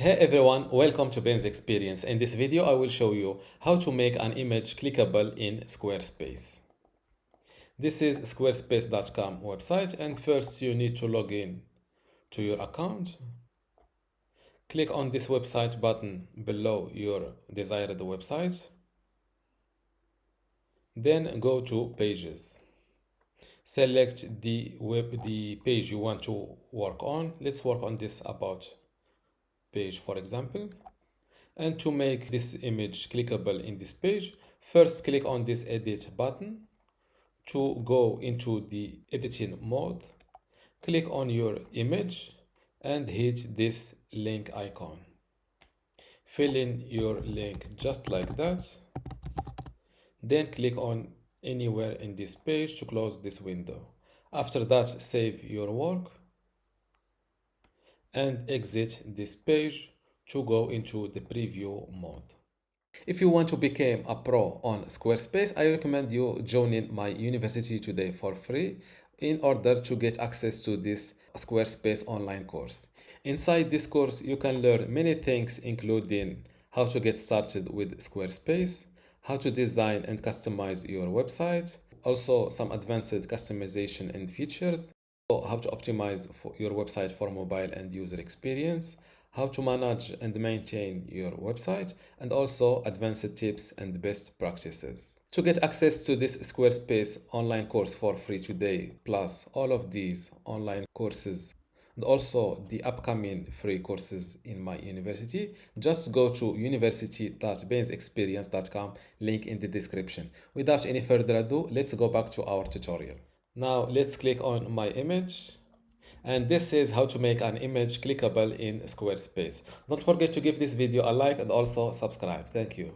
Hey everyone, welcome to Ben's Experience. In this video, I will show you how to make an image clickable in Squarespace. This is squarespace.com website, and first you need to log in to your account. Click on this website button below your desired website. Then go to Pages. Select the page you want to work on. Let's work on this About page, for example. And to make this image clickable in this page, first click on this edit button. To go into the editing mode, click on your image and hit this link icon. Fill in your link just like that. Then click on anywhere in this page to close this window. After that, save your work and exit this page to go into the preview mode. If you want to become a pro on Squarespace, I recommend you joining my university today for free in order to get access to this Squarespace online course. Inside this course, you can learn many things, including how to get started with Squarespace, how to design and customize your website, also some advanced customization and features, how to optimize for your website for mobile and user experience, how to manage and maintain your website, and also advanced tips and best practices. To get access to this Squarespace online course for free today, plus all of these online courses and also the upcoming free courses in my university, just go to university.bensexperience.com, link in the description. Without any further ado, let's go back to our tutorial. Now let's click on my image, and this is how to make an image clickable in Squarespace. Don't forget to give this video a like and also subscribe. Thank you.